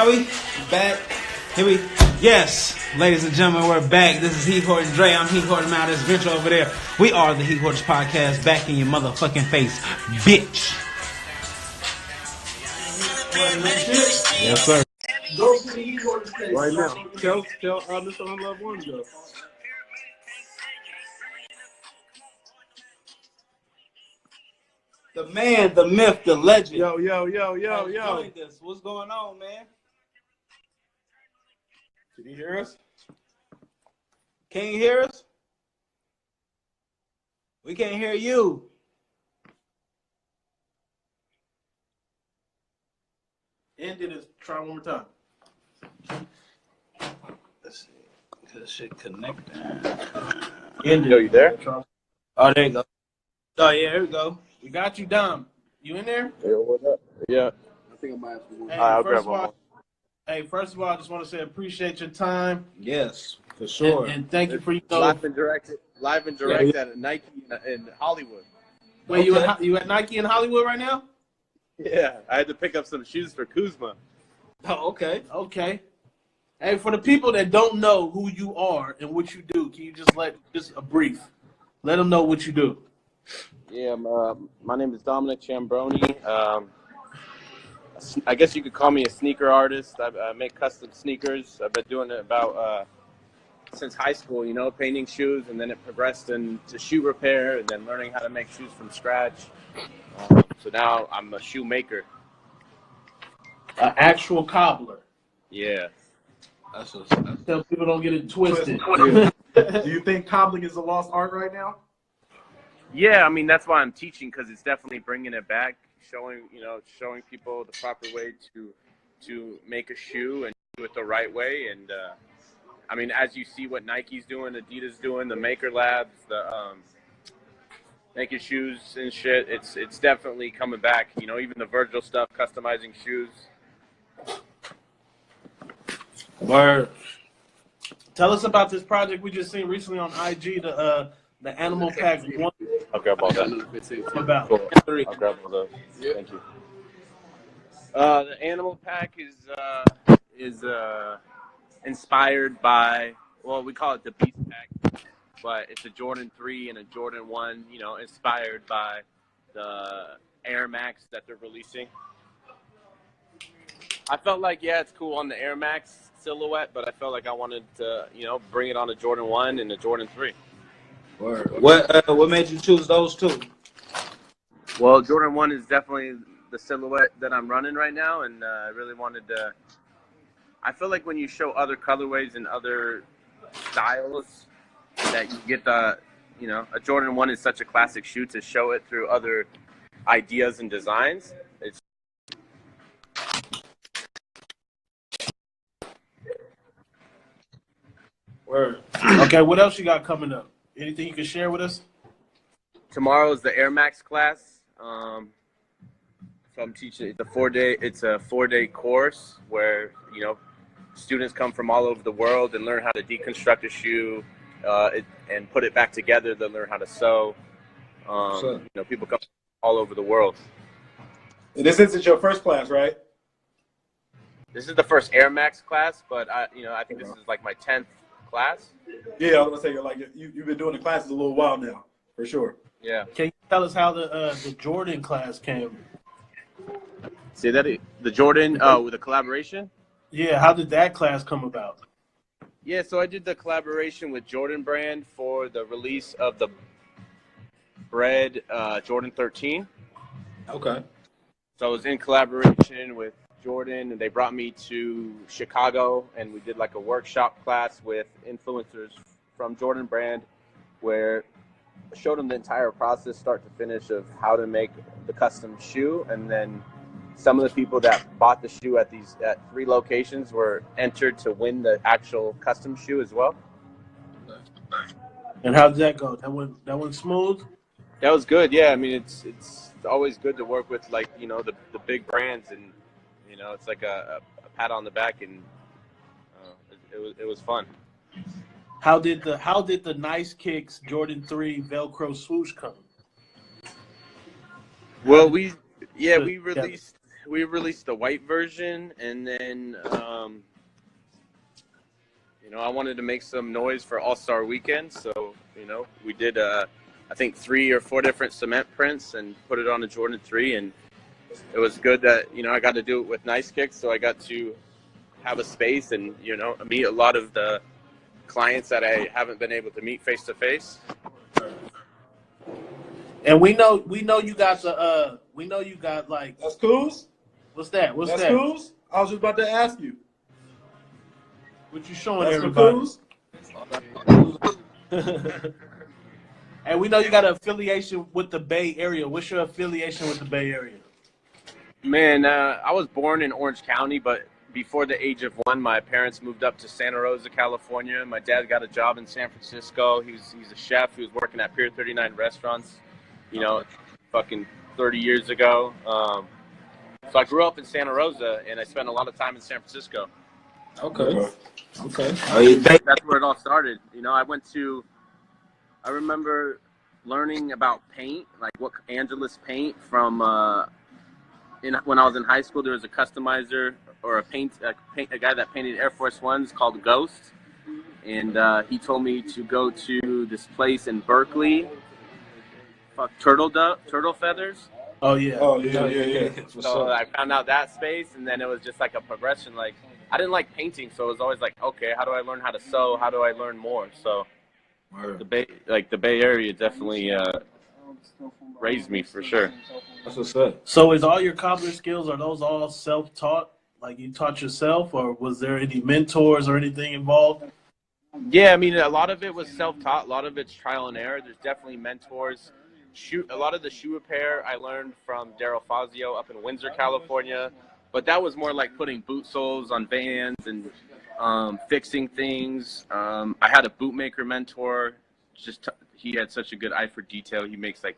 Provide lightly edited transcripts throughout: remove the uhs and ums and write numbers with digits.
Are we back? Here we. Yes, ladies and gentlemen, we're back. This is He Hoarders Dre. I'm He Hoarders out this venture over there. We are the He Hoarders podcast, back in your motherfucking face, bitch. Yes, sir. Go to the He Hoarders page Right now. Tell Mr. Unloved Ones go. The man, the myth, the legend. Yo. What's going on, man? Can you hear us? Can you hear us? We can't hear you. And did it. Try one more time. Let's see. This shit connect. Yo, you there? Oh, there you go. Oh, yeah, here we go. We got you, Dom. You in there? Yo, what up? Yeah. I think I might have some. Hey, I'll first grab one more. First of all, I just want to say appreciate your time. Yes, for sure. And thank you for Live and direct at Nike in Hollywood. Wait, you at Nike in Hollywood right now? Yeah, I had to pick up some shoes for Kuzma. Oh, okay. Okay. Hey, for the people that don't know who you are and what you do, can you just a brief? Let them know what you do. Yeah, my name is Dominic Chambroni. I guess you could call me a sneaker artist. I make custom sneakers. I've been doing it about since high school, painting shoes, and then it progressed into shoe repair and then learning how to make shoes from scratch. So now I'm a shoemaker. An actual cobbler. Yeah. That's what's Tell people don't get it twisted. Do you think cobbling is a lost art right now? Yeah, I mean, that's why I'm teaching, because it's definitely bringing it back, showing people the proper way to make a shoe and do it the right way. And I mean, as you see what Nike's doing, Adidas doing, the Maker Labs, the making shoes and shit, it's definitely coming back. Even the Virgil stuff, customizing shoes. Word. Tell us about this project we just seen recently on IG, the Animal Pack 1. I'll grab all that. About. Cool. I'll grab all those. Yeah. Thank you. The Animal Pack is inspired by, well, we call it the Beast Pack, but it's a Jordan 3 and a Jordan 1, inspired by the Airmax that they're releasing. I felt like, yeah, it's cool on the Airmax silhouette, but I felt like I wanted to, bring it on a Jordan 1 and a Jordan 3. Word. What made you choose those two? Well, Jordan 1 is definitely the silhouette that I'm running right now, and I really wanted to. I feel like when you show other colorways and other styles, that you get a Jordan 1 is such a classic shoe, to show it through other ideas and designs. It's Word. Okay, what else you got coming up? Anything you can share with us? tomorrow is the Airmax class. So I'm teaching. It's a 4-day course where students come from all over the world and learn how to deconstruct a shoe and put it back together. They learn how to sew. People come from all over the world. And this isn't your first class, right? This is the first Airmax class, but I think this is like my 10th class. Yeah, I was gonna say you've been doing the classes a little while now, for sure. Yeah. Can you tell us how the Jordan class came? See that the Jordan with the collaboration? Yeah, how did that class come about? Yeah, so I did the collaboration with Jordan Brand for the release of the Bred Jordan 13. Okay. So I was in collaboration with Jordan, and they brought me to Chicago, and we did like a workshop class with influencers from Jordan Brand, where I showed them the entire process, start to finish, of how to make the custom shoe. And then some of the people that bought the shoe at 3 locations were entered to win the actual custom shoe as well. And how did that go? That went smooth? That was good. Yeah, I mean, it's always good to work with the big brands, and it's like a pat on the back, and it was fun. How did the Nice Kicks Jordan 3 Velcro swoosh come? Well, we released we released the white version, and then I wanted to make some noise for Allstar Weekend, so we did I think 3 or 4 different cement prints and put it on a Jordan 3, and it was good that I got to do it with Nice Kicks, so I got to have a space and meet a lot of the clients that I haven't been able to meet face to face. And we know you got like, That's Kuz? what's that? That's Kuz? I was just about to ask you. What you showing That's everybody? Kuz? And we know you got an affiliation with the Bay Area. What's your affiliation with the Bay Area? Man, I was born in Orange County, but before the age of 1, my parents moved up to Santa Rosa, California. My dad got a job in San Francisco. He's a chef. He was working at Pier 39 restaurants, fucking 30 years ago. So I grew up in Santa Rosa, and I spent a lot of time in San Francisco. Okay. That's where it all started. I remember learning about paint, like what Angelus paint from when I was in high school. There was a customizer or a guy that painted Air Force Ones called Ghost, and he told me to go to this place in Berkeley. Turtle feathers. Oh yeah. So I found out that space, and then it was just like a progression. Like I didn't like painting, so it was always like, okay, how do I learn how to sew? How do I learn more? So the Bay Area definitely raised me for sure. That's what's up. So is all your cobbler skills, are those all self-taught? Like you taught yourself, or was there any mentors or anything involved? Yeah, I mean, a lot of it was self-taught. A lot of it's trial and error. There's definitely mentors. A lot of the shoe repair I learned from Daryl Fazio up in Windsor, California. But that was more like putting boot soles on Vans and fixing things. I had a bootmaker mentor. He had such a good eye for detail. He makes like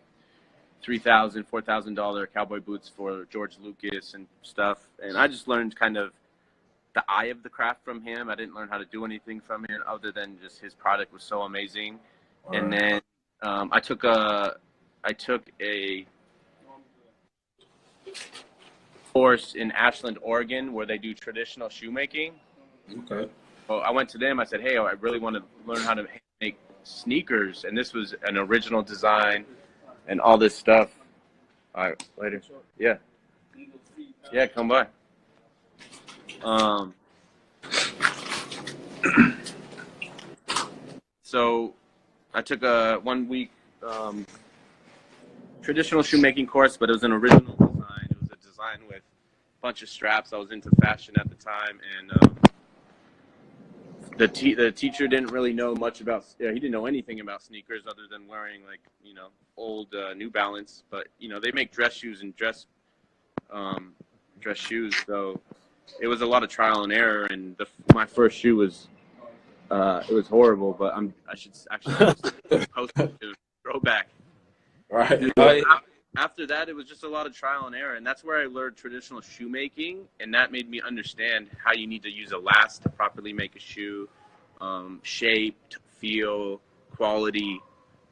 $3,000, $4,000 cowboy boots for George Lucas and stuff. And I just learned kind of the eye of the craft from him. I didn't learn how to do anything from him other than just his product was so amazing. Right. And then I took a course in Ashland, Oregon, where they do traditional shoemaking. Okay. Well, I went to them. I said, hey, I really want to learn how to make sneakers. And this was an original design and all this stuff. All right, later. Yeah. Yeah, come by. So I took a 1-week traditional shoemaking course, but it was an original design. It was a design with a bunch of straps. I was into fashion at the time, and the teacher didn't really know much about. He didn't know anything about sneakers other than wearing old New Balance. But they make dress shoes and dress shoes, so it was a lot of trial and error. And my first shoe was it was horrible, but I should actually post it to throwback. Right. After that, it was just a lot of trial and error, and that's where I learned traditional shoemaking, and that made me understand how you need to use a last to properly make a shoe, shape, feel, quality.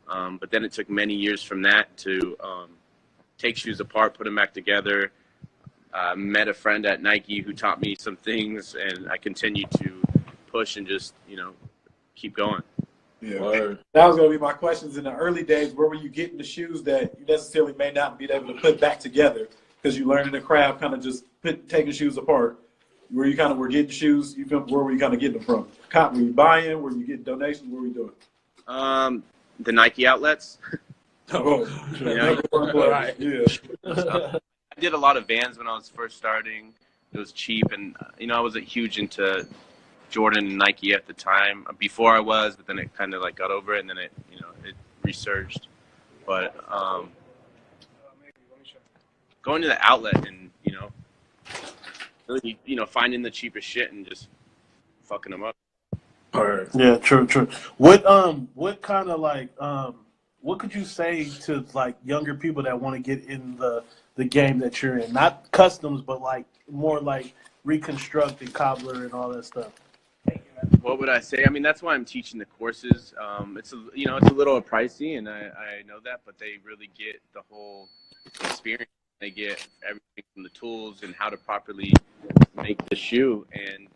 But then it took many years from that to take shoes apart, put them back together. Met a friend at Nike who taught me some things, and I continued to push and just keep going. Yeah, that was going to be my questions. In the early days, where were you getting the shoes that you necessarily may not be able to put back together because you learned in the craft, kind of just taking shoes apart? Where you kind of were getting shoes, where were you kind of getting them from? Were you buying? Were you getting donations? What were you doing? The Nike outlets. Oh, right. Yeah. I did a lot of Vans when I was first starting. It was cheap, and I wasn't huge into Jordan and Nike at the time. Before I was, but then it kind of got over it, and then it resurged. But going to the outlet and really finding the cheapest shit and just fucking them up. All right. Yeah, true. What kind of what could you say to younger people that want to get in the game that you're in? Not customs, but more reconstructed cobbler and all that stuff. What would I say? I mean, that's why I'm teaching the courses. It's a little pricey, and I know that, but they really get the whole experience. They get everything from the tools and how to properly make the shoe. And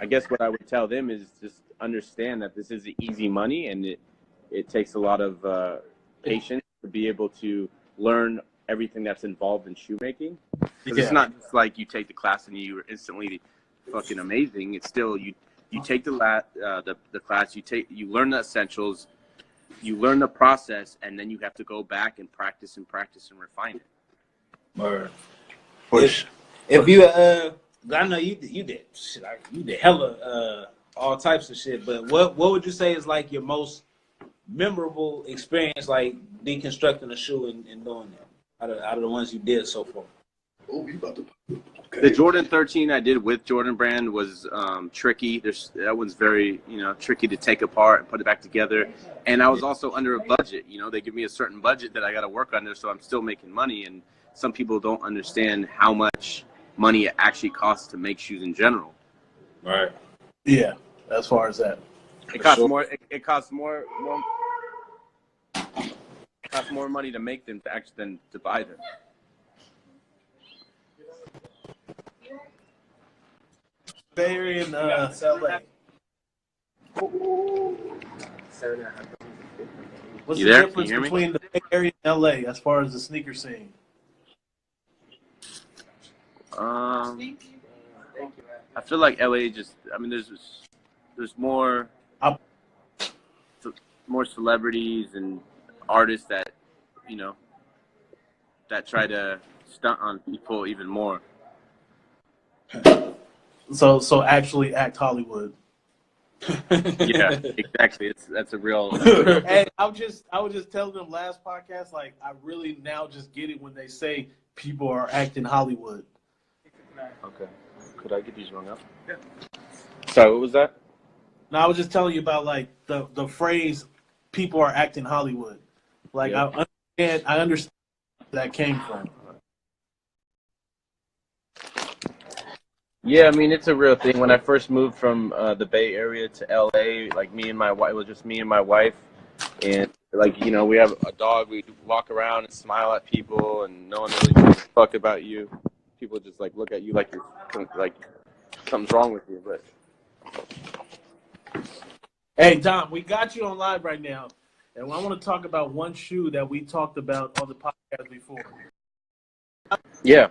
I guess what I would tell them is just understand that this is easy money, and it takes a lot of patience to be able to learn everything that's involved in shoemaking. Because it's not just like you take the class and you're instantly fucking amazing. It's still you take the class, you learn the essentials, you learn the process, and then you have to go back and practice and refine it. Or if you I know you did shit, like you did hella all types of shit, but what would you say is like your most memorable experience, like deconstructing a shoe and doing that out of the ones you did so far? Okay. The Jordan 13 I did with Jordan Brand was tricky. That one's very tricky to take apart and put it back together. And I was also under a budget. They give me a certain budget that I got to work under, so I'm still making money. And some people don't understand how much money it actually costs to make shoes in general. Right. Yeah. As far as that, it costs more. It costs more. It costs more money to make them than to buy them. Bay Area and LA. What's the difference between the Bay Area and LA as far as the sneaker scene? I feel like LA there's more celebrities and artists that that try to stunt on people even more. So actually act Hollywood. Yeah, exactly. That's a real. Hey, I was just telling them last podcast, like I really now just get it when they say people are acting Hollywood. Okay. Could I get these rung up? Yeah. Sorry, what was that? No, I was just telling you about like the phrase "people are acting Hollywood." Like I understand where that came from. Yeah, I mean it's a real thing. When I first moved from the Bay Area to LA, like me and my wife, it was just me and my wife, and like we have a dog. We walk around and smile at people, and no one really gives a fuck about you. People just like look at you like you're like something's wrong with you. But hey, Dom, we got you on live right now, and I want to talk about one shoe that we talked about on the podcast before. Yeah,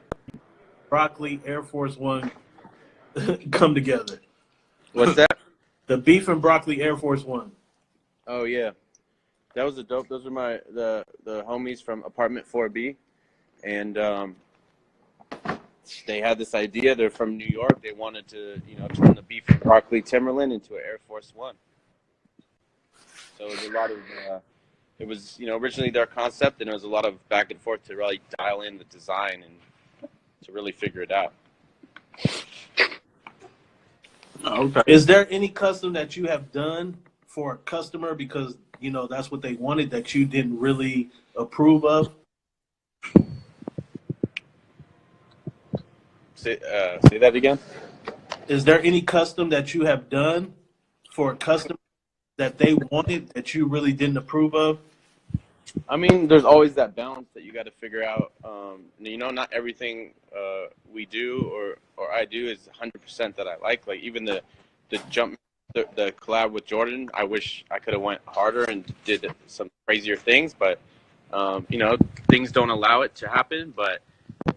Broccoli Air Force One come together. What's that? The beef and broccoli Air Force One. Oh yeah, that was a dope. Those are the homies from Apartment 4B, and they had this idea. They're from New York. They wanted to turn the beef and broccoli Timberland into an Air Force One. So it was a lot of it was originally their concept, and it was a lot of back and forth to really dial in the design and to really figure it out. Okay. Is there any custom that you have done for a customer because that's what they wanted that you didn't really approve of? Say that again. Is there any custom that you have done for a customer that they wanted that you really didn't approve of? I mean, there's always that balance that you got to figure out. Not everything we do or I do is 100% that I like. Like even the jump, the collab with Jordan, I wish I could have went harder and did some crazier things, but things don't allow it to happen. But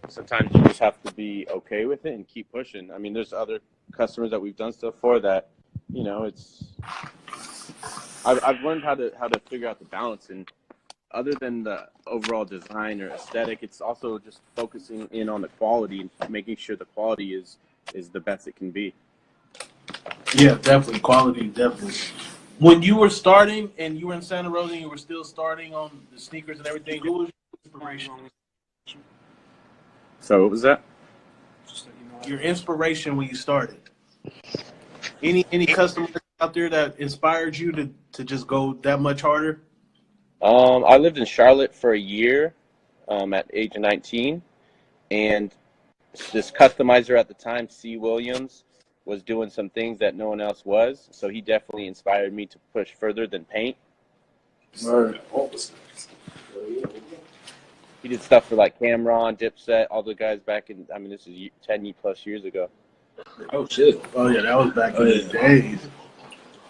sometimes you just have to be okay with it and keep pushing. I mean, there's other customers that we've done stuff for that, it's. I've learned how to figure out the balance, and other than the overall design or aesthetic, it's also just focusing in on the quality and making sure the quality is the best it can be. Yeah, definitely. Quality, definitely. When you were starting and you were in Santa Rosa and you were still starting on the sneakers and everything, who was your inspiration? So what was that? Your inspiration when you started. Any customers out there that inspired you to just go that much harder? I lived in Charlotte for a year at age of 19, and this customizer at the time, C. Williams, was doing some things that no one else was, so he definitely inspired me to push further than paint. He did stuff for like Cameron, Dipset, all the guys back in. I mean, this is 10+ years ago. Oh shit. Oh yeah, that was back in the days.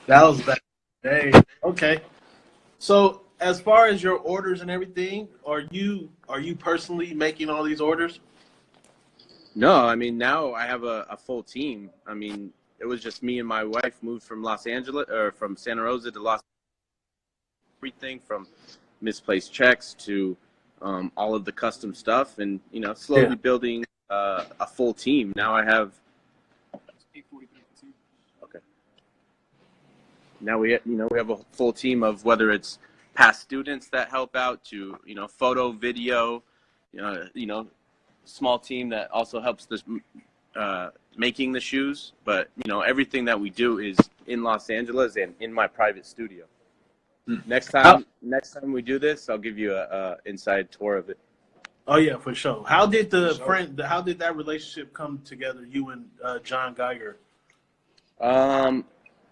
That was back in the days. Okay. So as far as your orders and everything, are you personally making all these orders? No, I mean, now I have a full team. I mean, it was just me and my wife moved from Los Angeles or from Santa Rosa to Los. Everything from misplaced checks to all of the custom stuff, and slowly building a full team. Now I have. Okay. Now we have a full team of whether it's past students that help out to photo, video, small team that also helps this making the shoes. But everything that we do is in Los Angeles and in my private studio. Next time we do this, I'll give you a inside tour of it. Oh yeah, for sure. How did how did that relationship come together? You and John Geiger.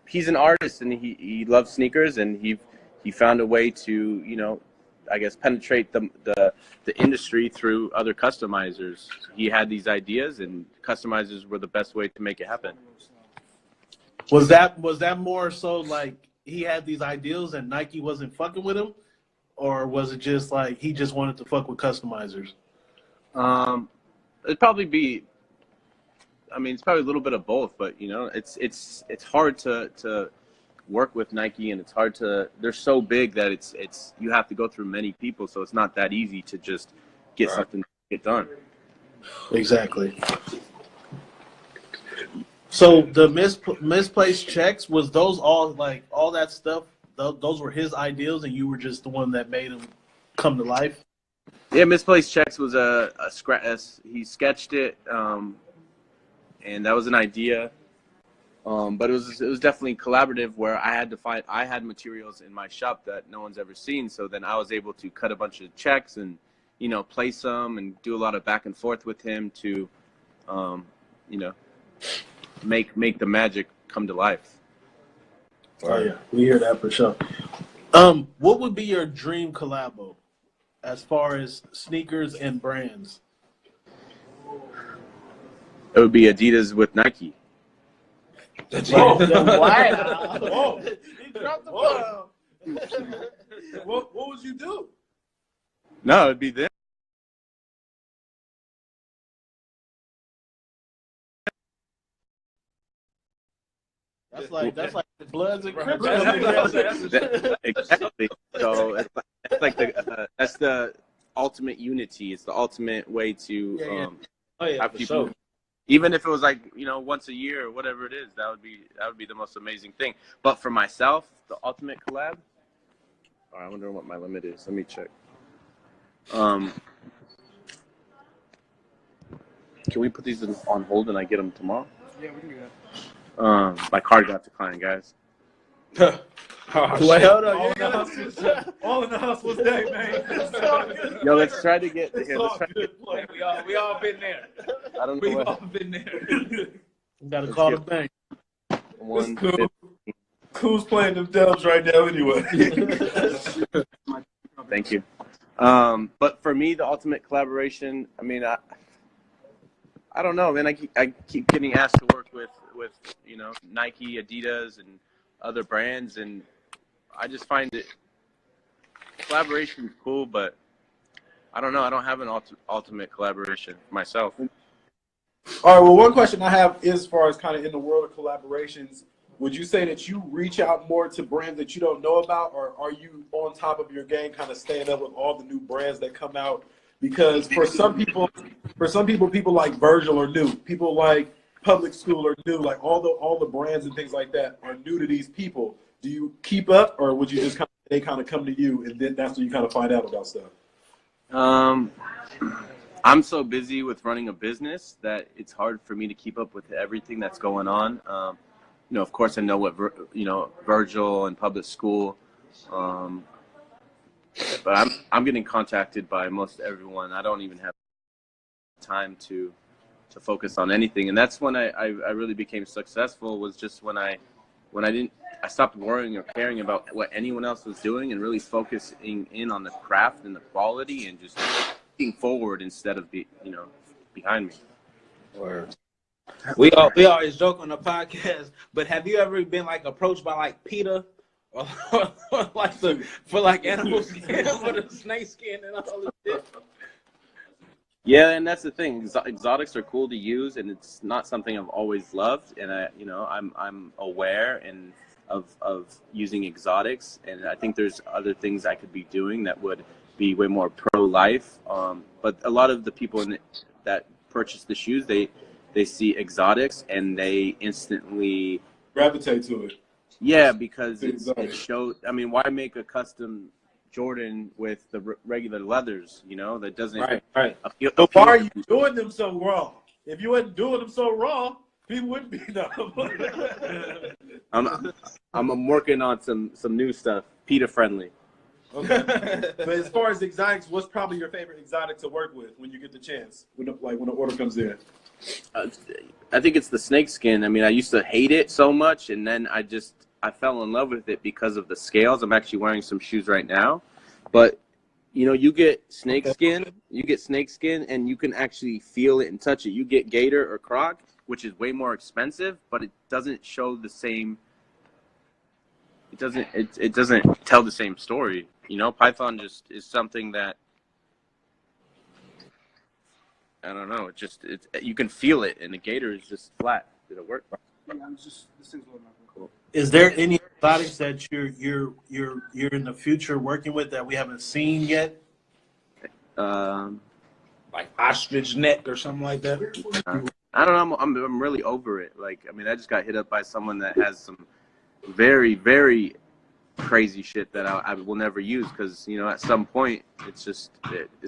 He's an artist and he loves sneakers, and he found a way to I guess penetrate the industry through other customizers. He had these ideas, and customizers were the best way to make it happen. Was that more so like he had these ideals and Nike wasn't fucking with him, or was it just like he just wanted to fuck with customizers? It'd probably be. I mean, it's probably a little bit of both, but it's hard to work with Nike, and it's hard to. They're so big that it's you have to go through many people, so it's not that easy to just get something get done. Exactly. So the misplaced checks, was those all like all that stuff? Those were his ideals, and you were just the one that made them come to life. Yeah, misplaced checks was a scratch. He sketched it, and that was an idea. But it was definitely collaborative, where I had materials in my shop that no one's ever seen. So then I was able to cut a bunch of checks and place them and do a lot of back and forth with him to make the magic come to life. Oh yeah, we hear that for sure. What would be your dream collabo as far as sneakers and brands? It would be Adidas with Nike. Wow! Whoa! He dropped the bomb. What would you do? No, it'd be them. That's like the Bloods and Crips. Exactly. So it's like that's the ultimate unity. It's the ultimate way to have people. Even if it was like once a year or whatever it is, that would be the most amazing thing. But for myself, the ultimate collab. Oh, I wonder what my limit is. Let me check. Can we put these on hold and I get them tomorrow? Yeah, we can do that. My card got declined, guys. Wait, hold on. All in the hustle's day, man. Yo, let's try to get. It's Here, all let's try to good. We all been there. I don't know We've what. all been there. You gotta call the bank. One, Cool. Who's playing them dubs right now anyway? Thank you. But for me, the ultimate collaboration. I mean, I don't know, man. I keep getting asked to work with Nike, Adidas, and other brands, and I just find it collaboration cool, but I don't know. I don't have an ultimate collaboration myself. All right. Well, one question I have is, as far as kind of in the world of collaborations, would you say that you reach out more to brands that you don't know about, or are you on top of your game, kind of staying up with all the new brands that come out? Because for some people, people like Virgil are new. People like Public School are new. Like all the brands and things like that are new to these people. Do you keep up, or would you just they kind of come to you, and then that's when you kind of find out about stuff? I'm so busy with running a business that it's hard for me to keep up with everything that's going on. Of course, I know what Virgil and Public School. But I'm getting contacted by most everyone. I don't even have time to focus on anything, and that's when I really became successful. Was just when I stopped worrying or caring about what anyone else was doing, and really focusing in on the craft and the quality, and just looking forward instead of behind me. Or we always joke on the podcast, but have you ever been like approached by like PETA or like for like animal skin for the snake skin and all this shit? Yeah, and that's the thing. Exotics are cool to use, and it's not something I've always loved. And I'm aware of using exotics, and I think there's other things I could be doing that would be way more pro-life. But a lot of the people that purchase the shoes, they see exotics and they instantly gravitate to it. Yeah, because it showed. I mean, why make a custom Jordan with the regular leathers? That doesn't. Right. But why are you doing them so raw? If you wasn't doing them so raw, people wouldn't be I'm working on some new stuff, PETA friendly. Okay. But as far as exotics, what's probably your favorite exotic to work with when you get the chance? When the order comes in? I think it's the snake skin. I mean, I used to hate it so much, and then I fell in love with it because of the scales. I'm actually wearing some shoes right now, but you get snake skin, and you can actually feel it and touch it. You get gator or croc, which is way more expensive, but it doesn't show the same. It doesn't tell the same story. Python just is something that I don't know. You can feel it, and the gator is just flat. Did it work? Yeah, this thing's a little cool. Is there any exotics that you're in the future working with that we haven't seen yet? Like ostrich neck or something like that. I don't know. I'm really over it. Like, I mean, I just got hit up by someone that has some very, very crazy shit that I will never use because at some point it's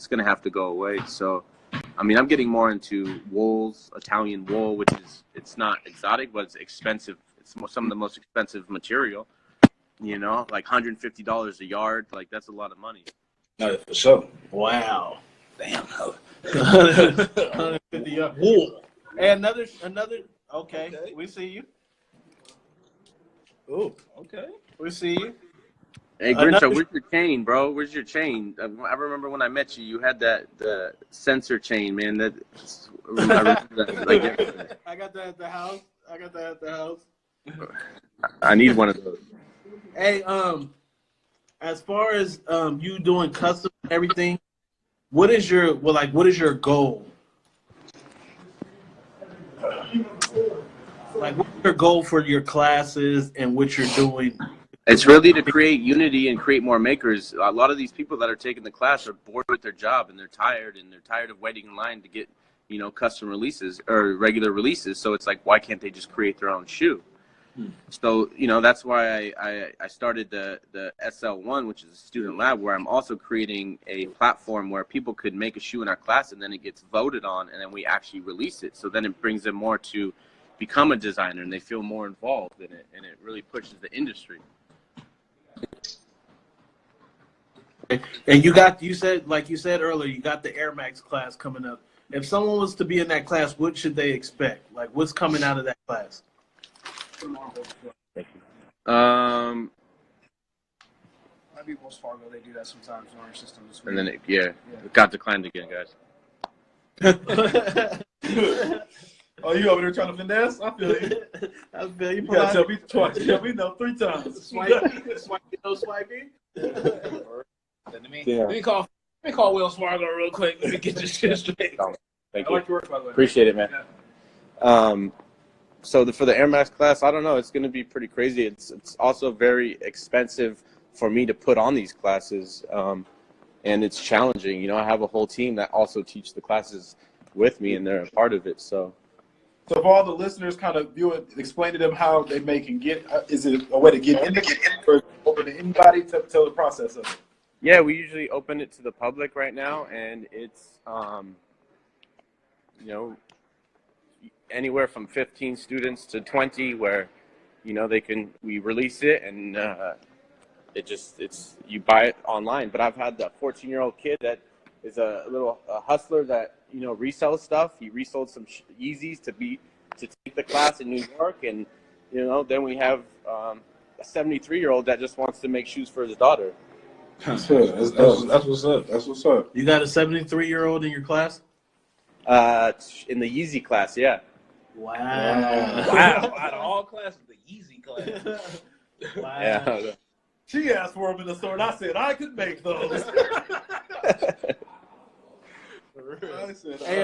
gonna have to go away. So, I mean, I'm getting more into wools, Italian wool, which it's not exotic, but it's expensive. It's some of the most expensive material. Like $150 a yard. Like, that's a lot of money. No, for sure. Wow. Damn. 150 yards. Wool. And another. Okay, we see you. Oh, okay. We see you. Hey, Grincho, where's your chain, bro? Where's your chain? I remember when I met you, you had the sensor chain, man. I remember that, like yesterday. I got that at the house. I need one of those. Hey, as far as you doing custom and everything, what is your goal? Like, what's your goal for your classes and what you're doing? It's really to create unity and create more makers. A lot of these people that are taking the class are bored with their job and they're tired of waiting in line to get, custom releases or regular releases. So it's like, why can't they just create their own shoe? So, that's why I started the SL1, which is a student lab, where I'm also creating a platform where people could make a shoe in our class and then it gets voted on and then we actually release it. So then it brings them more to become a designer and they feel more involved in it, and it really pushes the industry. And you said earlier, you got the Airmax class coming up. If someone was to be in that class, what should they expect? Like, what's coming out of that class? Might be Wells Fargo. They do that sometimes in our systems. And then it got declined again, guys. Oh, you over there trying to finesse? I feel you. I feel you. You gotta tell me twice. Tell me no 3 times. Swiping, no swiping. Let me call Wells Fargo real quick. Let me get this shit straight. Thank I you. like your work, by the way. Appreciate it, man. So for the Airmax class, I don't know. It's going to be pretty crazy. It's also very expensive for me to put on these classes, and it's challenging. I have a whole team that also teach the classes with me, and they're a part of it. So for all the listeners, kind of explain to them how they can get. Is it a way to get in, or open to anybody to tell the process of it? Yeah, we usually open it to the public right now, and it's anywhere from 15 students to 20, where we release it and you buy it online. But I've had the 14-year-old kid that is a little hustler that resells stuff. He resold some Yeezys to take the class in New York, and then we have a 73-year-old that just wants to make shoes for his daughter. That's good. That's what's up. That's what's up. You got a 73-year-old in your class? In the Yeezy class, yeah. Wow. Wow. Out of all classes, the easy class. Wow. Yeah. She asked for them in the store, and I said I could make those. I said, Hey,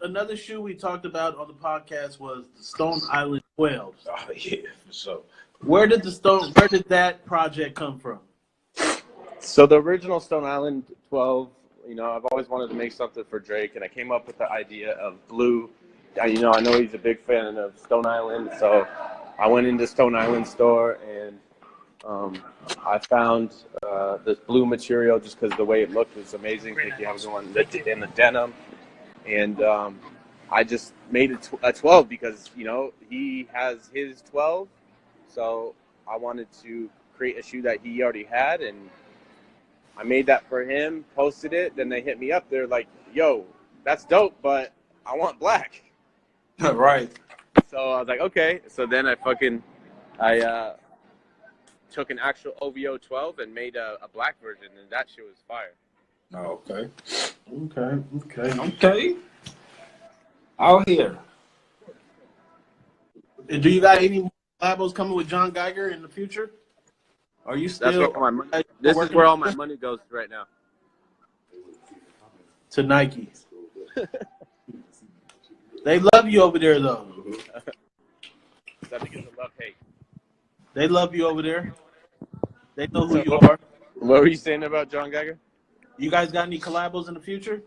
another shoe we talked about on the podcast was the Stone Island 12. Oh yeah, for sure. Where did that project come from? So the original Stone Island 12, you know, I've always wanted to make something for Drake, and I came up with the idea of blue. I know he's a big fan of Stone Island, so I went into Stone Island store and I found this blue material just because the way it looked was amazing. I think you have it on in the denim, and I just made it a 12 because he has his 12, so I wanted to create a shoe that he already had, and I made that for him, posted it, then they hit me up. They're like, yo, that's dope, but I want black. Right. So I was like, okay. So then I took an actual OVO 12 and made a black version, and that shit was fire. Oh, okay. Okay. Out here. And do you got any collabos coming with John Geiger in the future? Are you still? That's where my money. This is where all my money goes right now. To Nike. They love you over there, though. That begins to love hate. They love you over there. They know who you are. What were you saying about John Geiger? You guys got any collabos in the future?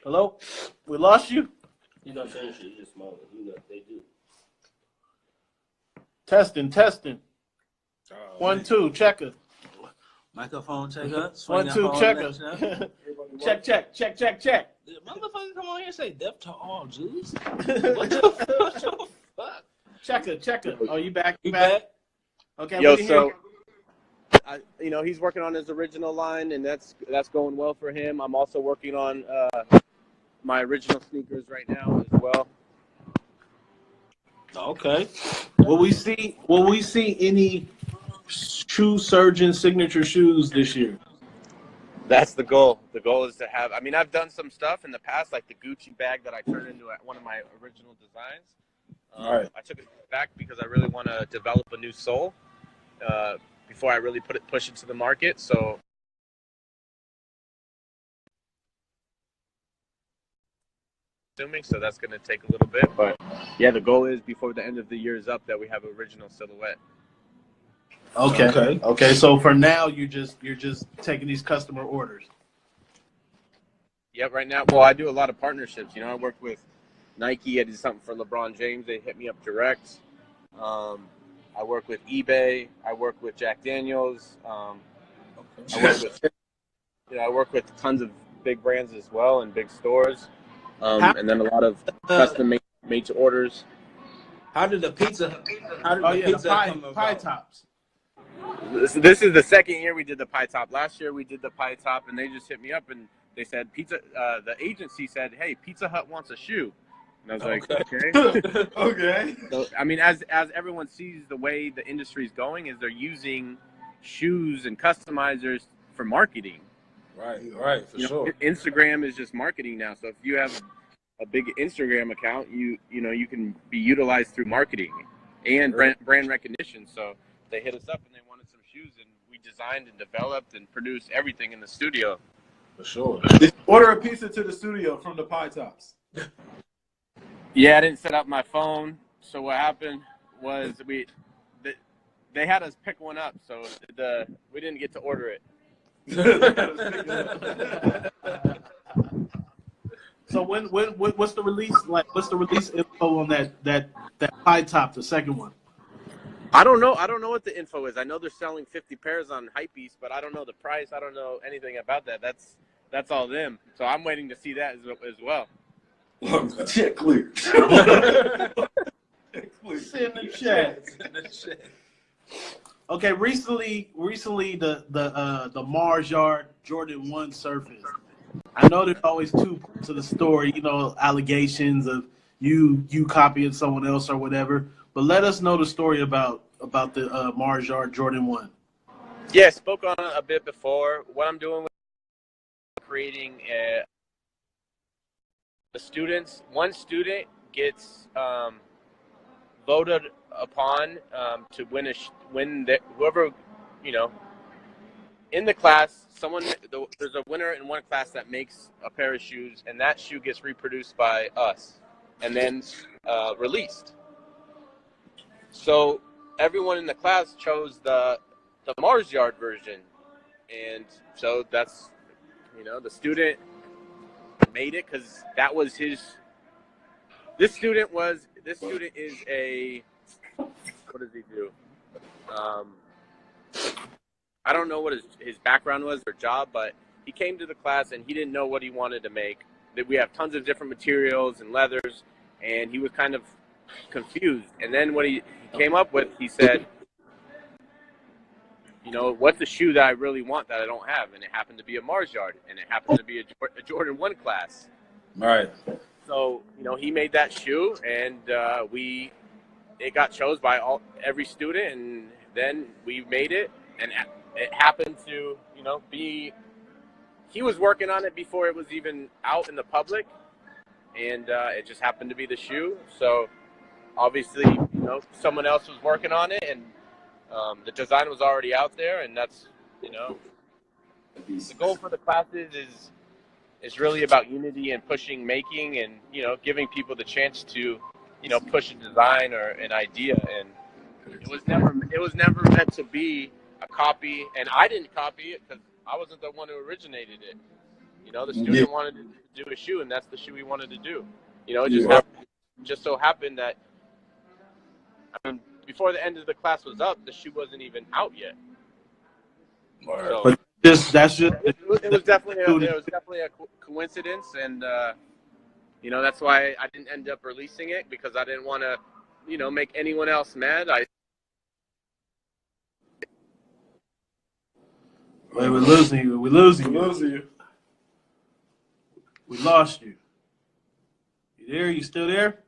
Hello? We lost you? He's not saying shit. He's just smiling. They do. Testing. Oh, 1, 2, checker. Microphone checker. 1, 2, checker. Check. The motherfucker come on here and say death to all Jews. What the fuck? Checker. Oh, you back? You back? Okay. Yo, so he's working on his original line, and that's going well for him. I'm also working on my original sneakers right now as well. Okay. Will we see any shoe surgeon signature shoes this year? That's the goal. The goal is to have. I mean, I've done some stuff in the past, like the Gucci bag that I turned into one of my original designs. Right. I took it back because I really want to develop a new sole before I really push it to the market. So. So that's going to take a little bit, but yeah, the goal is before the end of the year is up that we have original silhouette. Okay. So for now, you're just taking these customer orders. Yeah, right now. Well, I do a lot of partnerships. I work with Nike. I did something for LeBron James. They hit me up direct. I work with eBay. I work with Jack Daniels. I work with tons of big brands as well and big stores. And then a lot of custom made to orders. How did the pizza pie tops. This is the second year we did the pie top. Last year we did the pie top, and they just hit me up and they said the agency said, "Hey, Pizza Hut wants a shoe," and I was like, "Okay." Okay. So I mean, as everyone sees, the way the industry is going is they're using shoes and customizers for marketing. Right, for sure. Instagram is just marketing now. So if you have a big Instagram account, you can be utilized through marketing and brand recognition. So they hit us up and they wanted some shoes, and we designed and developed and produced everything in the studio. For sure. Did you order a pizza to the studio from the Pie Tops? Yeah, I didn't set up my phone. So what happened was they had us pick one up, so we didn't get to order it. So what's the release like? What's the release info on that pie top, the second one? I don't know what the info is. I know they're selling 50 pairs on Hypebeast, but I don't know the price. I don't know anything about that. That's all them. So I'm waiting to see that as well. Check clear. Send the chat. Okay, recently the Mars Yard Jordan 1 surfaced. I know there's always two parts of the story, allegations of you copying someone else or whatever. But let us know the story about the Mars Yard Jordan 1. Yeah, spoke on it a bit before. What I'm doing with creating the students, one student gets voted upon to win whoever, you know, in the class, there's a winner in one class that makes a pair of shoes, and that shoe gets reproduced by us and then released. So everyone in the class chose the Mars Yard version, and so that's, you know, the student made it because that was his. This student is a, what does he do? I don't know what his background was or job, but he came to the class and he didn't know what he wanted to make. That we have tons of different materials and leathers, and he was kind of confused. And then what he came up with, he said, you know, what's the shoe that I really want that I don't have? And it happened to be a Mars Yard, and it happened to be a Jordan 1 class. Right. So, you know, he made that shoe, and it got chosen by every student, and then we made it, and it happened to, you know, he was working on it before it was even out in the public, and it just happened to be the shoe. So obviously, you know, someone else was working on it, and the design was already out there, and that's, you know, the goal for the classes is really about unity and pushing making, and, you know, giving people the chance to, you know, push a design or an idea. And it was never meant to be a copy, and I didn't copy it because I wasn't the one who originated it. You know, the student wanted to do a shoe, and that's the shoe he wanted to do. You know, it just so happened that, I mean, before the end of the class was up, the shoe wasn't even out yet. So, But that's just it was definitely a coincidence, and you know, that's why I didn't end up releasing it, because I didn't want to, you know, make anyone else mad. Wait, we're losing you. We're losing you. We lost you. You there? You still there?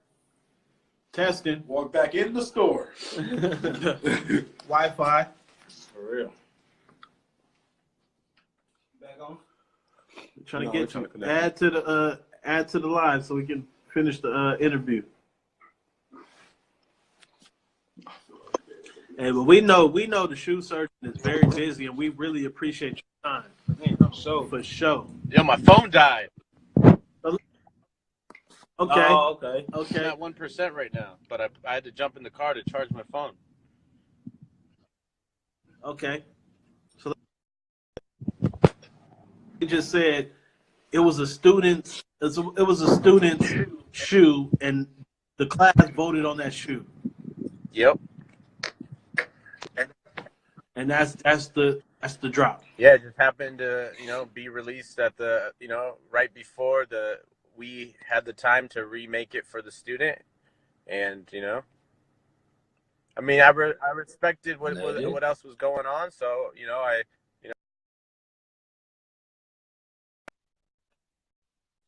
Testing. Walk back in the store. Wi-Fi. For real. Back on. We're trying to get you. Add to the line so we can finish the interview. Hey, but we know the shoe surgeon is very busy, and we really appreciate your time. For sure. Yo, my phone died. Okay. Oh, okay. I'm at 1% right now, but I had to jump in the car to charge my phone. Okay. So he just said it was a student's shoe, and the class voted on that shoe. Yep. And that's the drop. Yeah, it just happened to, you know, be released at the, you know, right before we had the time to remake it for the student. And, you know, I mean, I respected what else was going on. So, you know,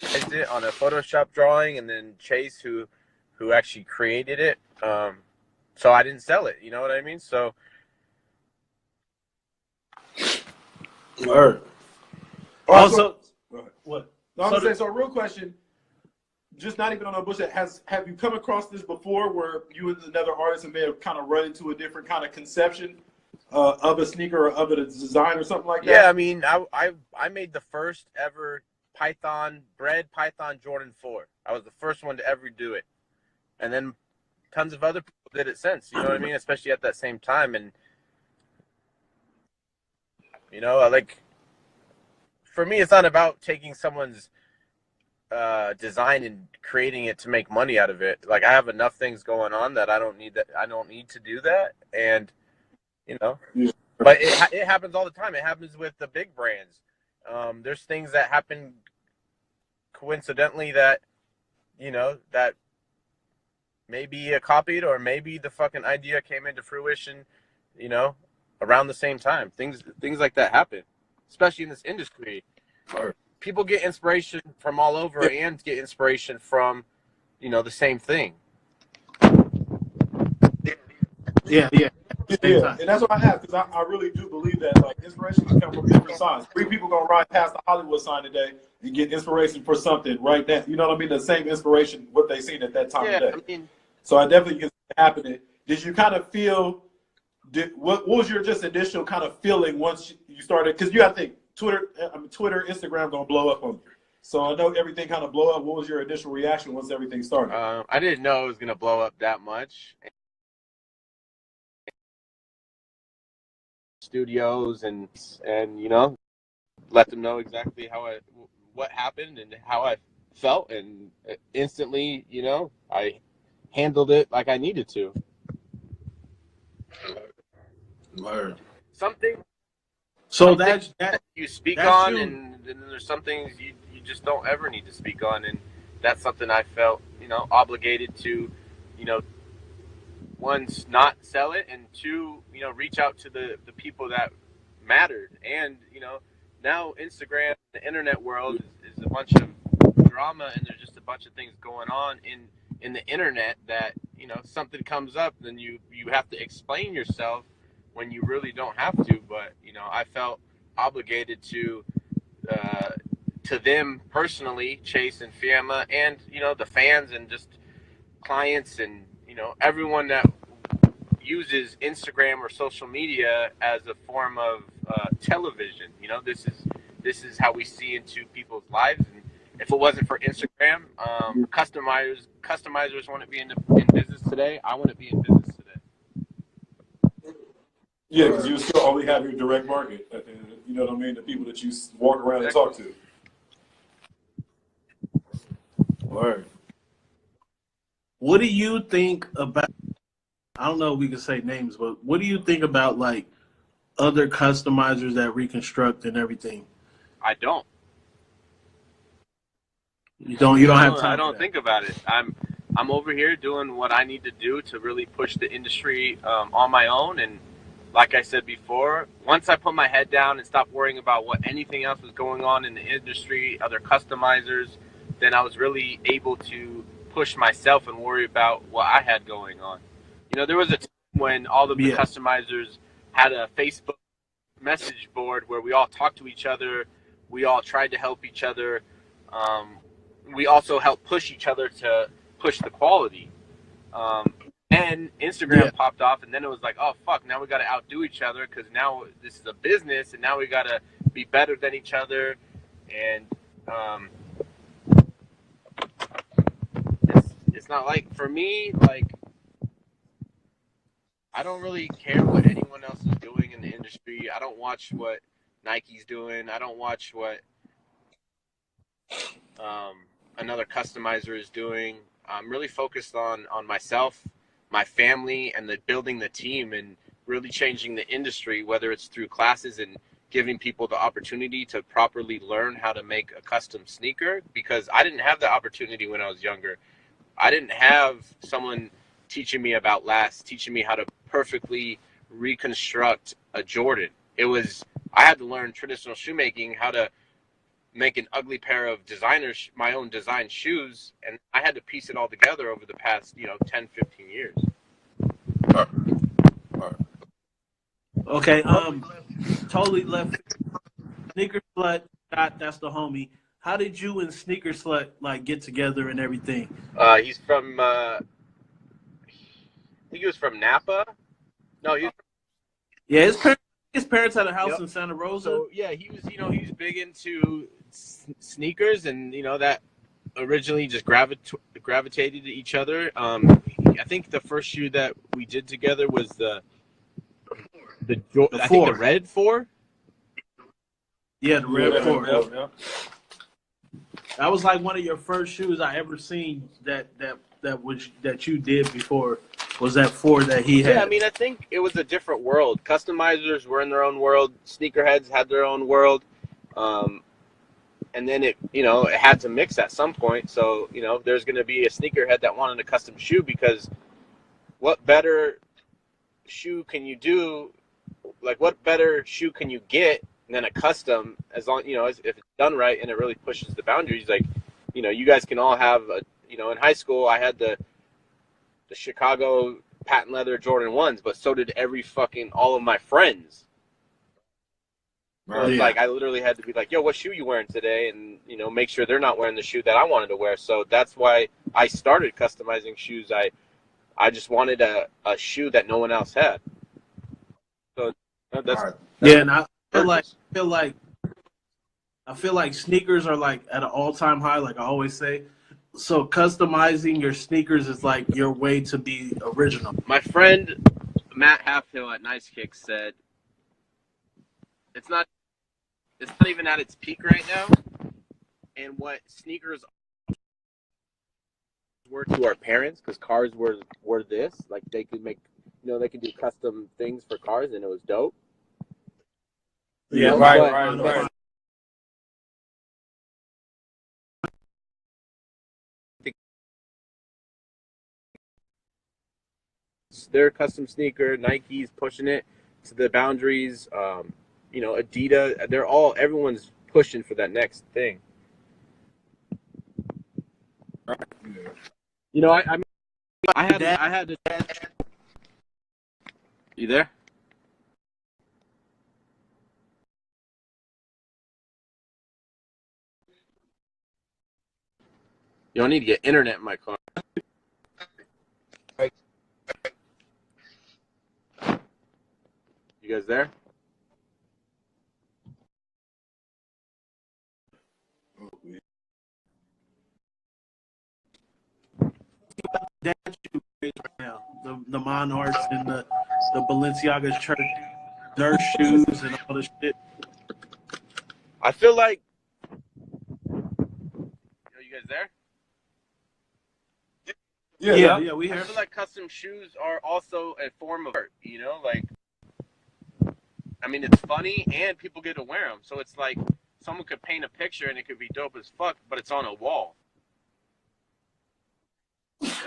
did it on a Photoshop drawing, and then Chase, who actually created it. So I didn't sell it. You know what I mean? So. Word. Also, what? No, I'm saying, so real question, just not even on a bullshit, have you come across this before where you and another artist may have kind of run into a different kind of conception of a sneaker or of a design or something like that? Yeah, I mean, I made the first ever Bred Python Jordan 4. I was the first one to ever do it. And then tons of other people did it since, you know what I mean? Especially at that same time. And, you know, for me, it's not about taking someone's design and creating it to make money out of it. Like, I have enough things going on that I don't need to do that. And, you know, but it happens all the time. It happens with the big brands. There's things that happen coincidentally that, you know, that maybe copied, or maybe the fucking idea came into fruition, you know, around the same time. Things like that happen, especially in this industry. People get inspiration from all over and get inspiration from, you know, the same thing. Yeah. Same Yeah, time. and that's what I asked, because I really do believe that like inspiration can come from different signs. 3 people gonna ride past the Hollywood sign today and get inspiration for something right now. You know what I mean? The same inspiration what they seen at that time Yeah, of day. I mean, So I definitely can see it happening. Did you kind of feel? What was your just initial kind of feeling once you started? Because you have to think Twitter, Instagram gonna blow up on you. So I know everything kind of blow up. What was your initial reaction once everything started? I didn't know it was gonna blow up that much. Studios and you know, let them know exactly what happened and how I felt, and instantly, you know, I handled it like I needed to. Word. Something So that that you speak that's on, you. and then there's some things you just don't ever need to speak on, and that's something I felt, you know, obligated to, you know, one, not sell it, and 2, you know, reach out to the people that mattered. And you know, now Instagram, the internet world is a bunch of drama, and there's just a bunch of things going on in the internet that, you know, something comes up, then you have to explain yourself when you really don't have to. But you know, I felt obligated to them personally, Chase and Fiamma, and you know, the fans and just clients, and you know, everyone that uses Instagram or social media as a form of television. You know, this is how we see into people's lives. And if it wasn't for Instagram, customizers wouldn't be in business today. I wouldn't be in business today. Yeah, because you still only have your direct market. You know what I mean? The people that you walk around and talk to. Word. What do you think about? I don't know if we can say names, but what do you think about like other customizers that reconstruct and everything? I don't. You don't have time. I don't think about it. I'm over here doing what I need to do to really push the industry on my own. And like I said before, once I put my head down and stopped worrying about what anything else was going on in the industry, other customizers, then I was really able to push myself and worry about what I had going on. You know, there was a time when all of the customizers had a Facebook message board where we all talked to each other. We all tried to help each other. We also helped push each other to push the quality. And Instagram popped off, and then it was like, oh, fuck, now we got to outdo each other because now this is a business, and now we got to be better than each other. And it's not like, for me, like, I don't really care what anyone else is doing in the industry. I don't watch what Nike's doing. I don't watch what another customizer is doing. I'm really focused on myself, my family, and building the team and really changing the industry, whether it's through classes and giving people the opportunity to properly learn how to make a custom sneaker, because I didn't have the opportunity when I was younger. I didn't have someone teaching me about last, teaching me how to perfectly reconstruct a Jordan. I had to learn traditional shoemaking, how to make an ugly pair of my own design shoes, and I had to piece it all together over the past, 10, 15 years. Okay, totally left. Sneaker Slut, that's the homie. How did you and Sneaker Slut like get together and everything? He's from, I think he was from Napa. No, his parents had a house in Santa Rosa. So yeah, he was big into sneakers, and that originally just gravitated to each other. I think the first shoe that we did together was the Red 4. Yeah, the Red 4. Yeah. That was like one of your first shoes I ever seen that you did before. Was that 4 that he had? Yeah, I mean, I think it was a different world. Customizers were in their own world. Sneakerheads had their own world. And then it had to mix at some point. So, there's going to be a sneakerhead that wanted a custom shoe, because what better shoe can you do? Like, what better shoe can you get than a custom, as long, if it's done right and it really pushes the boundaries? Like, you guys can all have in high school, I had the Chicago patent leather Jordan 1s, but so did all of my friends. So it's like I literally had to be like, yo, what shoe you wearing today? And, you know, make sure they're not wearing the shoe that I wanted to wear. So that's why I started customizing shoes. I just wanted a shoe that no one else had. So that's and I feel like sneakers are like at an all-time high, like I always say. So customizing your sneakers is like your way to be original. My friend Matt Halfhill at Nice Kicks said it's not even at its peak right now. And what sneakers were to our parents, because cars were this, like they could make, you know, they could do custom things for cars, and it was dope. Yeah, You know, right. Their custom sneaker, Nike's pushing it to the boundaries. You know, Adidas, everyone's pushing for that next thing. You know, I had to. You there? You don't need to get internet in my car. You guys there? That shoe right now, the Monarchs and the Balenciaga shirt, their shoes and all this shit. I feel like. You guys there? Yeah, we hear. I feel like custom shoes are also a form of art, you know? Like, I mean, it's funny and people get to wear them. So it's like someone could paint a picture and it could be dope as fuck, but it's on a wall.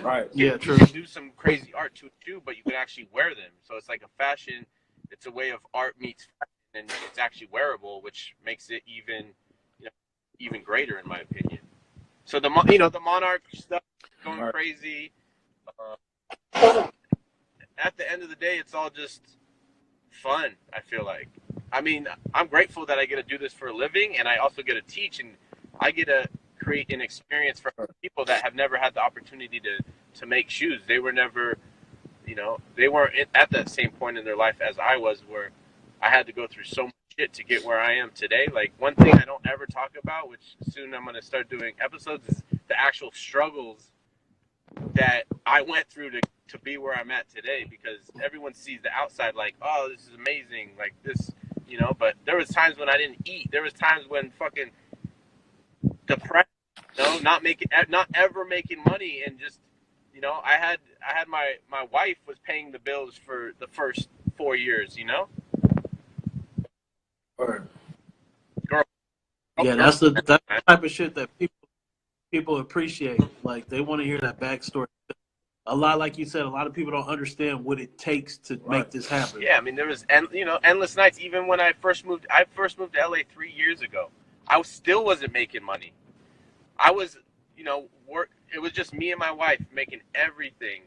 Right. Yeah, true. You can do some crazy art to it too, but you can actually wear them. So it's like a fashion. It's a way of art meets fashion, and it's actually wearable, which makes it even greater in my opinion. So the Monarch stuff going crazy. At the end of the day, it's all just fun. I feel like. I mean, I'm grateful that I get to do this for a living, and I also get to teach, and I get to create an experience for people that have never had the opportunity to make shoes. They were never, they weren't at that same point in their life as I was, where I had to go through so much shit to get where I am today. Like, one thing I don't ever talk about, which soon I'm going to start doing episodes, is the actual struggles that I went through to be where I'm at today, because everyone sees the outside like, oh, this is amazing, like this, but there was times when I didn't eat. There was times when fucking depressed, not ever making money, and just, I had my wife was paying the bills for the first 4 years, Girl. Yeah, that's the type of shit that people appreciate. Like, they want to hear that backstory. A lot, like you said, a lot of people don't understand what it takes to make this happen. Yeah, I mean, there was endless nights. Even when I first moved to LA 3 years ago, I still wasn't making money. I was, it was just me and my wife making everything.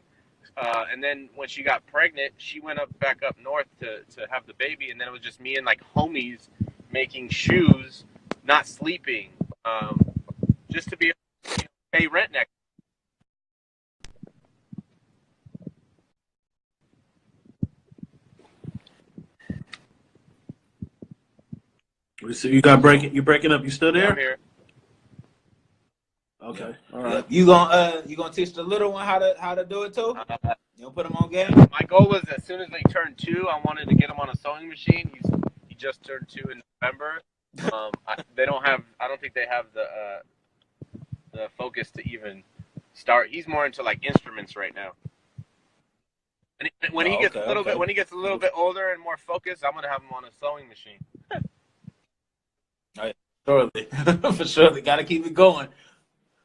And then when she got pregnant, she went back up north to have the baby, and then it was just me and like homies making shoes, not sleeping, just to be able to pay rent next. So you breaking up. You still there? I'm here. Okay. All right. You gonna teach the little one how to do it too? You gonna put them on game? My goal was, as soon as they turned 2, I wanted to get him on a sewing machine. He just turned 2 in November. I don't think they have the focus to even start. He's more into like instruments right now. And when he gets a little bit older and more focused, I'm gonna have him on a sewing machine. Surely, for sure, they gotta keep it going.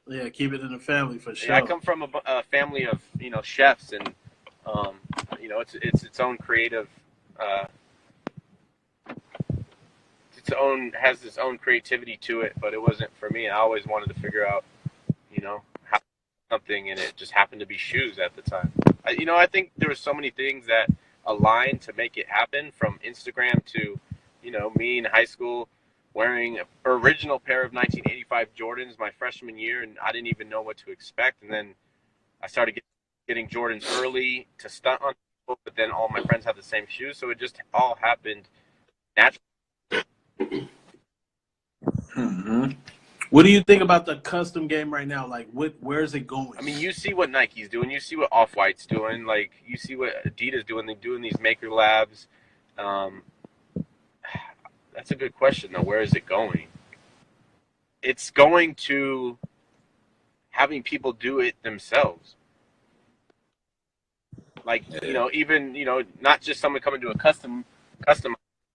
Yeah, keep it in the family for sure. Yeah, I come from a family of chefs, and it's its own creative. Has its own creativity to it, but it wasn't for me. I always wanted to figure out, how something, and it just happened to be shoes at the time. I think there were so many things that aligned to make it happen, from Instagram to, me in high school wearing an original pair of 1985 Jordans my freshman year, and I didn't even know what to expect. And then I started getting Jordans early to stunt on people, but then all my friends had the same shoes, so it just all happened naturally. Mm-hmm. What do you think about the custom game right now? Like, where's it going? I mean, you see what Nike's doing. You see what Off-White's doing. Like, you see what Adidas doing. They're doing these maker labs. That's a good question, though. Where is it going? It's going to having people do it themselves. Like, even, not just someone coming to a custom,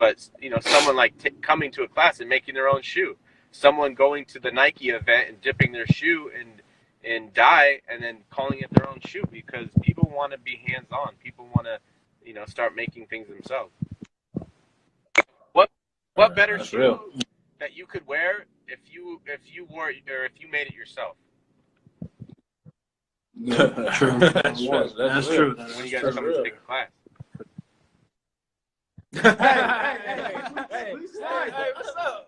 but, someone like coming to a class and making their own shoe. Someone going to the Nike event and dipping their shoe in dye and then calling it their own shoe, because people want to be hands-on. People want to, start making things themselves. What better shoe real. that you could wear if you wore or if you made it yourself? True. That's true. When you guys come to take a class. Hey,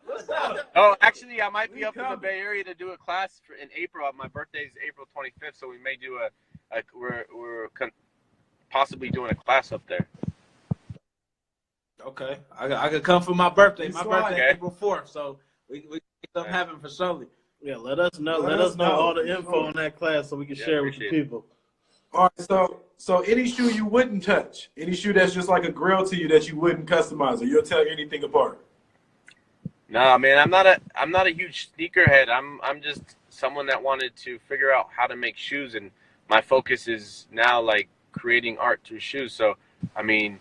what's up? Oh, actually, I might be up in the Bay Area to do a class in April. My birthday is April 25th, so we may do we're possibly doing a class up there. Okay, I could come for my birthday. My Slide. birthday is April 4th, so we get something happen for Sully. Yeah, let us know. Let us know all the info on that class so we can share with the people. All right, so any shoe you wouldn't touch, any shoe that's just like a grill to you that you wouldn't customize, or you'll tell anything apart. Nah, man, I'm not a huge sneakerhead. I'm just someone that wanted to figure out how to make shoes, and my focus is now like creating art through shoes. So, I mean,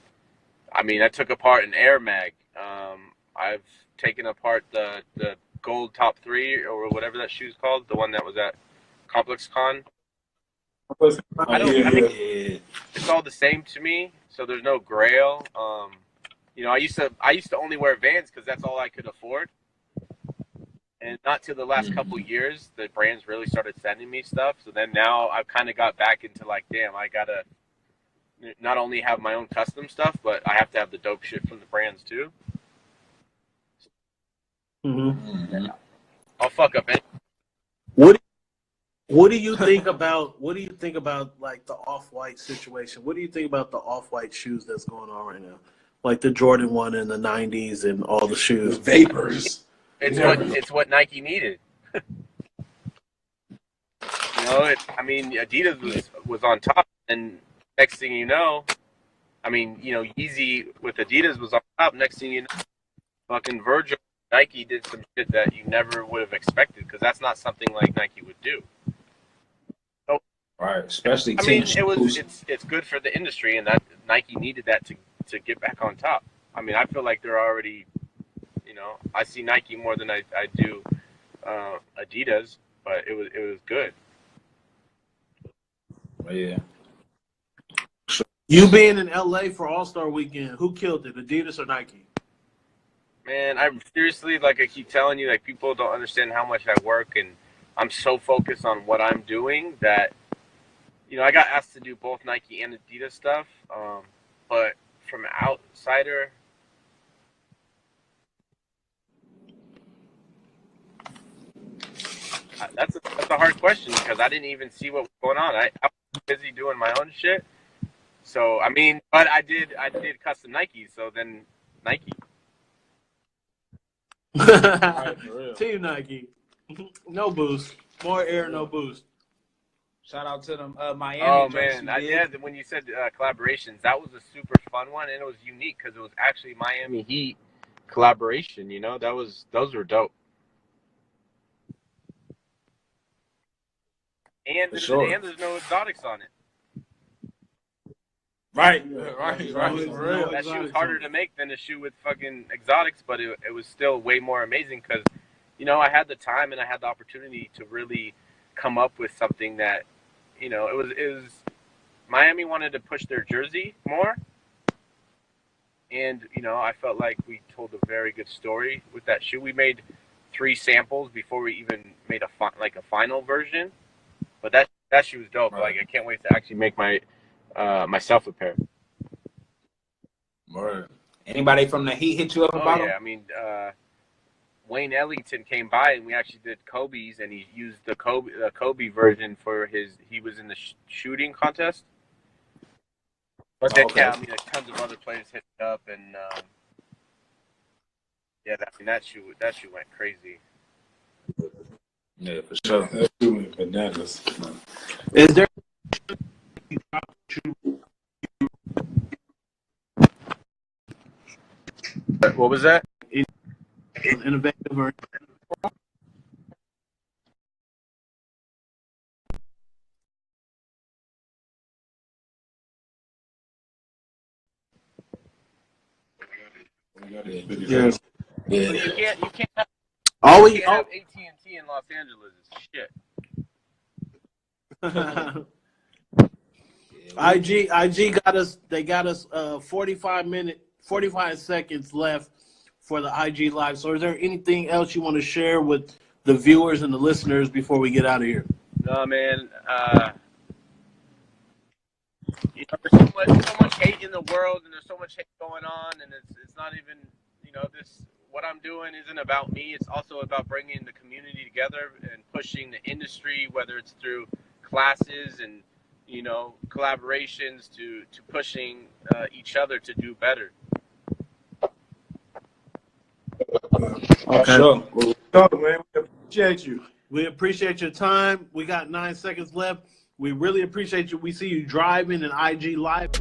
I took apart an Air Mag. I've taken apart the gold top 3 or whatever that shoe's called, the one that was at Complex Con. I think it's all the same to me, so there's no grail. I used to only wear Vans because that's all I could afford, and not till the last couple years the brands really started sending me stuff. So then now I've kind of got back into like, damn, I gotta not only have my own custom stuff, but I have to have the dope shit from the brands too. Mm-hmm. I'll fuck up anything. What do you think about like the Off-White situation? What do you think about the Off-White shoes that's going on right now? Like the Jordan 1 in the 90s and all the shoes. Vapors. It's what Nike needed. Adidas was on top, and next thing you know, Yeezy with Adidas was on top. Next thing you know, fucking Virgil, Nike did some shit that you never would have expected, because that's not something like Nike would do. So, Right, especially it's good for the industry, and that Nike needed that to get back on top. I feel like they're already, I see Nike more than I do Adidas, but it was good. Yeah. You being in LA for Allstar Weekend, who killed it, Adidas or Nike? Man, I'm seriously, like I keep telling you, like, people don't understand how much I work, and I'm so focused on what I'm doing that, I got asked to do both Nike and Adidas stuff, but from an outsider, that's a hard question, because I didn't even see what was going on. I was busy doing my own shit. So, but I did custom Nike, so then Nike. Team Nike. No boost. More air, no boost. Shout out to them Miami. Oh, man. When you said collaborations, that was a super fun one, and it was unique because it was actually Miami Heat collaboration, those were dope. And there's no exotics on it. Right. That shoe was harder to make than a shoe with fucking exotics, but it was still way more amazing because, I had the time and I had the opportunity to really come up with something that, it was Miami wanted to push their jersey more. And, I felt like we told a very good story with that shoe. We made 3 samples before we even made a final version. But that shoe was dope. Right. Like, I can't wait to actually make my Myself a pair. Word. Anybody from the Heat hit you up Oh about yeah, them? I mean, Wayne Ellington came by and we actually did Kobe's, and he used the Kobe version for his. He was in the shooting contest. But then, Okay. yeah, I mean, like, tons of other players hit me up, and yeah, that shoe went crazy. Yeah, for sure. That's doing bananas. Is there What was that? innovative or Yeah. Yeah. You can't have, always you can't have AT&T in Los Angeles. It's shit. IG got us. They got us 45 seconds left for the IG live. So, is there anything else you want to share with the viewers and the listeners before we get out of here? No, man. There's so much hate in the world, and there's so much hate going on, and it's not even, this. What I'm doing isn't about me. It's also about bringing the community together and pushing the industry, whether it's through classes and collaborations to pushing each other to do better. Okay. Sure. Man, we appreciate you. We appreciate your time. We got 9 seconds left. We really appreciate you. We see you driving an IG live.